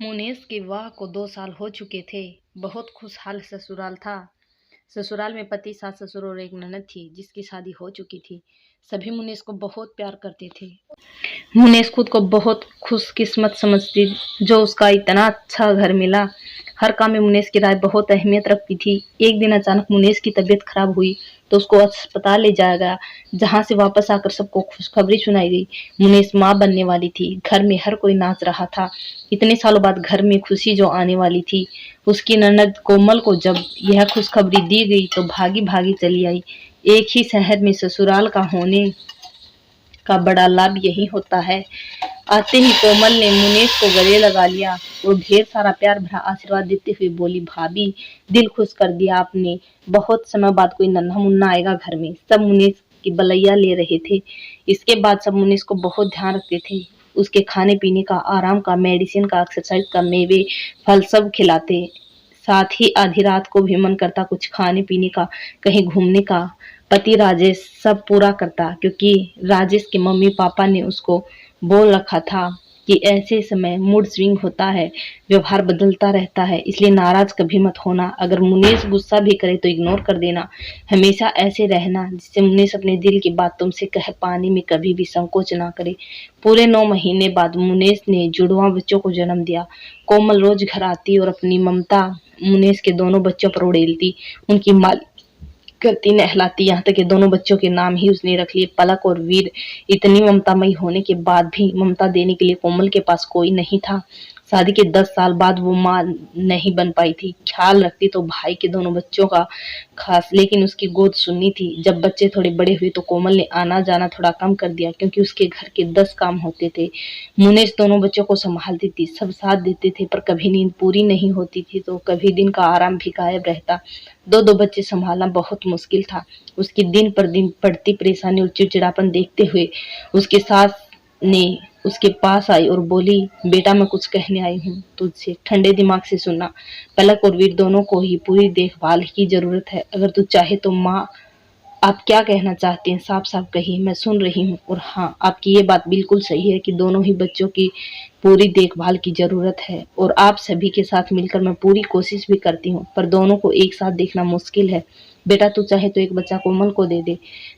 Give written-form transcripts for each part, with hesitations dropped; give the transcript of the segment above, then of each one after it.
मुनेश के विवाह को 2 साल हो चुके थे। बहुत खुशहाल ससुराल था। ससुराल में पति, सास, ससुर और एक ननद थी जिसकी शादी हो चुकी थी। सभी मुनेश को बहुत प्यार करते थे। मुनेश खुद को बहुत खुशकिस्मत समझती जो उसका इतना अच्छा घर मिला। हर काम में मुनेश की राय बहुत अहमियत रखती थी। एक दिन अचानक मुनेश की तबीयत खराब हुई तो उसको अस्पताल ले जाया गया, जहां से वापस आकर सबको खुशखबरी सुनाई गई। मुनेश माँ बनने वाली थी। घर में हर कोई नाच रहा था। इतने सालों बाद घर में खुशी जो आने वाली थी। उसकी ननद कोमल को जब यह खुशखबरी दी गई तो भागी भागी चली आई। एक ही शहर में ससुराल का होने का बड़ा लाभ यही होता है। आते ही कोमल ने मुनेश को गले लगा लिया और ढेर सारा प्यार भरा आशीर्वाद देते हुए बोली, भाभी दिल खुश कर दिया आपने। बहुत समय बाद कोई नन्हा मुन्ना आएगा घर में। सब मुनेश की बलैया ले रहे थे। इसके बाद सब मुनेश को बहुत ध्यान रखते थे। उसके खाने पीने का, आराम का, मेडिसिन का, एक्सरसाइज का, मेवे फल सब खिलाते। साथ ही आधी रात को भी मन करता कुछ खाने पीने का, कहीं घूमने का, पति राजेश सब पूरा करता, क्योंकि राजेश के मम्मी पापा ने उसको बोल रखा था कि ऐसे समय मूड स्विंग होता है, व्यवहार बदलता रहता है, इसलिए नाराज कभी मत होना। अगर मुनेश गुस्सा भी करे तो इग्नोर कर देना। हमेशा ऐसे रहना जिससे मुनेश अपने दिल की बात तुमसे कह पाने में कभी भी संकोच ना करे। पूरे 9 महीने बाद मुनेश ने जुड़वा बच्चों को जन्म दिया। कोमल रोज घर आती और अपनी ममता मुनेश के दोनों बच्चों पर उड़ेलती, उनकी करती, नहलाती, यहाँ तक कि दोनों बच्चों के नाम ही उसने रख लिए, पलक और वीर। इतनी ममतामयी होने के बाद भी ममता देने के लिए कोमल के पास कोई नहीं था। शादी के 10 साल बाद वो माँ नहीं बन पाई थी। ख्याल रखती तो भाई के दोनों बच्चों का खास, लेकिन उसकी गोद सुननी थी। जब बच्चे थोड़े बड़े हुए तो कोमल ने आना जाना थोड़ा कम कर दिया, क्योंकि उसके घर के 10 काम होते थे। मुनेश दोनों बच्चों को संभालती थी, सब साथ देते थे, पर कभी नींद पूरी नहीं होती थी तो कभी दिन का आराम भी गायब रहता। दो दो बच्चे संभालना बहुत मुश्किल था। उसकी दिन पर दिन बढ़ती परेशानी और चिड़चिड़ापन देखते हुए उसकी सास ने उसके पास आई और बोली, बेटा मैं कुछ कहने आई हूँ तुझसे, ठंडे दिमाग से सुनना। पलक और वीर दोनों को ही पूरी देखभाल की जरूरत है। अगर तू चाहे तो माँ, आप क्या कहना चाहते हैं साफ साफ कहिए, मैं सुन रही हूँ। और हाँ, आपकी ये बात बिल्कुल सही है कि दोनों ही बच्चों की पूरी देखभाल की जरूरत है, और आप सभी के साथ मिलकर मैं पूरी कोशिश भी करती हूँ, पर दोनों को एक साथ देखना मुश्किल है। बेटा तू चाहे तो एक बच्चा कोमल को दे दे,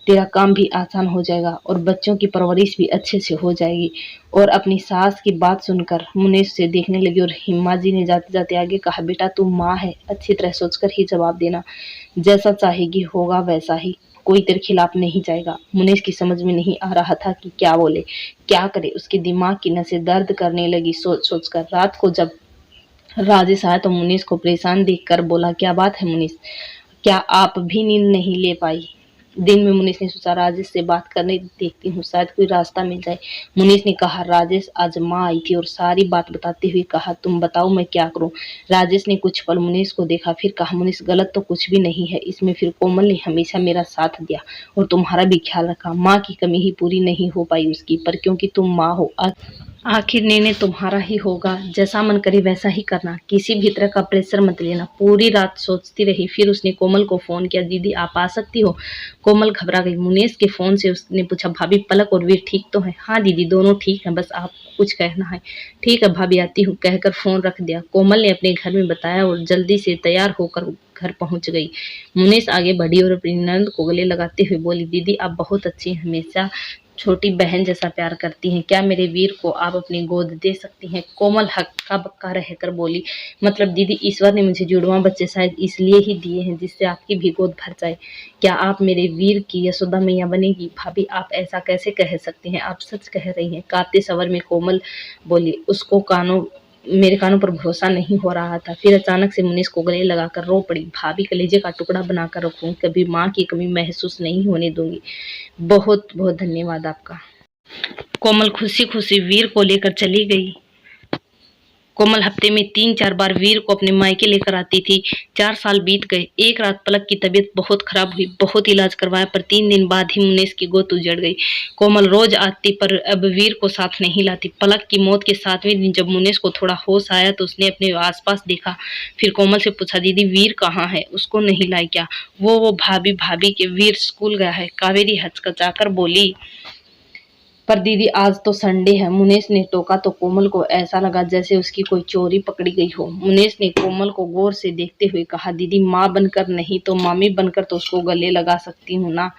तेरा काम भी आसान हो जाएगा और बच्चों की परवरिश भी अच्छे से हो जाएगी। और अपनी सास की बात सुनकर मुनेश से देखने लगी और हिम्मा जी ने जाते जाते आगे कहा, बेटा तू माँ है, अच्छी तरह सोचकर ही जवाब देना, जैसा चाहेगी होगा वैसा ही, कोई तेरे खिलाफ नहीं जाएगा। मुनेश की समझ में नहीं आ रहा था कि क्या बोले, क्या करे। उसके दिमाग की नसें दर्द करने लगी सोच सोचकर। रात को जब राजेश आया तो मुनीष को परेशान देखकर बोला, क्या बात है मुनीष, क्या आप भी नींद नहीं ले पाई? दिन में मुनीष ने सोचा राजेश से बात करने देखती हूँ, शायद कोई रास्ता मिल जाए। मुनीष ने कहा, राजेश आज माँ आई थी और सारी बात बताते हुए कहा, तुम बताओ मैं क्या करूँ? राजेश ने कुछ पल मुनीष को देखा, फिर कहा, मुनीष गलत तो कुछ भी नहीं है इसमें। फिर कोमल ने हमेशा मेरा साथ दिया और तुम्हारा भी ख्याल रखा। माँ की कमी ही पूरी नहीं हो पाई उसकी, पर क्योंकि तुम माँ हो, आखिर निर्णय तुम्हारा ही होगा, जैसा मन करे वैसा ही करना, किसी भी तरह का प्रेशर मत लेना। पूरी रात सोचती रही, फिर उसने कोमल को फोन किया, दीदी आप आ सकती हो? कोमल घबरा गई। मुनेश के फोन से उसने पूछा, भाभी पलक और वीर ठीक तो है? हाँ दीदी दोनों ठीक हैं, बस आप कुछ कहना है। ठीक है भाभी आती हूँ, कहकर फोन रख दिया। कोमल ने अपने घर में बताया और जल्दी से तैयार होकर घर पहुंच गई। मुनेश आगे बढ़ी और अपनी नंद को गले लगाते हुए बोली, दीदी आप बहुत अच्छी हैं, हमेशा छोटी बहन जैसा प्यार करती हैं, क्या मेरे वीर को आप अपनी गोद दे सकती हैं? कोमल हक्का बक्का रहकर बोली, मतलब दीदी ईश्वर ने मुझे जुड़वा बच्चे शायद इसलिए ही दिए हैं जिससे आपकी भी गोद भर जाए। क्या आप मेरे वीर की यशोदा मैया बनेगी? भाभी आप ऐसा कैसे कह सकती हैं, आप सच कह रही हैं? कांपते स्वर में कोमल बोली। उसको मेरे कानों पर भरोसा नहीं हो रहा था। फिर अचानक से मुनीष को गले लगाकर रो पड़ी, भाभी कलेजे का टुकड़ा बनाकर रखूंगी, कभी माँ की कमी महसूस नहीं होने दूंगी। बहुत बहुत धन्यवाद आपका। कोमल खुशी खुशी वीर को लेकर चली गई। कोमल हफ्ते में 3-4 बार वीर को अपने मायके लेकर आती थी। 4 साल बीत गए। एक रात पलक की तबीयत बहुत खराब हुई, बहुत इलाज करवाया, पर 3 दिन बाद ही मुनेश की गोद उजड़ गई। कोमल रोज आती पर अब वीर को साथ नहीं लाती। पलक की मौत के 7वें दिन जब मुनेश को थोड़ा होश आया तो उसने अपने आसपास देखा। फिर कोमल से पूछा, दीदी वीर कहाँ है, उसको नहीं लाई क्या? वो भाभी भाभी के वीर स्कूल गया है, कावेरी हचकचाकर बोली। पर दीदी आज तो संडे है। मुनेश ने टोका तो कोमल को ऐसा लगा जैसे उसकी कोई चोरी पकड़ी गई हो। मुनेश ने कोमल को गौर से देखते हुए कहा, दीदी माँ बनकर नहीं तो मामी बनकर तो उसको गले लगा सकती हूँ ना।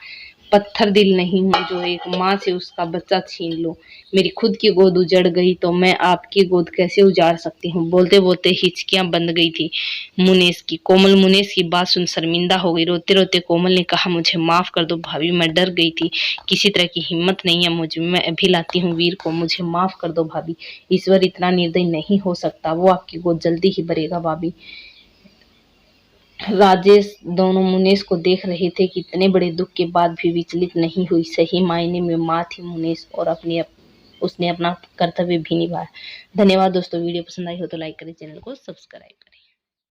पत्थर दिल नहीं हूँ जो एक माँ से उसका बच्चा छीन लूं। मेरी खुद की गोद उजड़ गई तो मैं आपकी गोद कैसे उजाड़ सकती हूँ। बोलते बोलते हिचकियां बंद गई थी मुनेश की। कोमल मुनेश की बात सुन शर्मिंदा हो गई। रोते रोते कोमल ने कहा, मुझे माफ कर दो भाभी, मैं डर गई थी। किसी तरह की हिम्मत नहीं है मुझ में, मैं अभी लाती हूँ वीर को। मुझे माफ कर दो भाभी, ईश्वर इतना निर्दयी नहीं हो सकता। वो आपकी गोद जल्दी ही भरेगा भाभी। राजेश दोनों मुनेश को देख रहे थे कि इतने बड़े दुख के बाद भी विचलित नहीं हुई। सही मायने में माँ थी मुनेश और उसने अपना कर्तव्य भी निभाया। धन्यवाद दोस्तों। वीडियो पसंद आई हो तो लाइक करें, चैनल को सब्सक्राइब करें।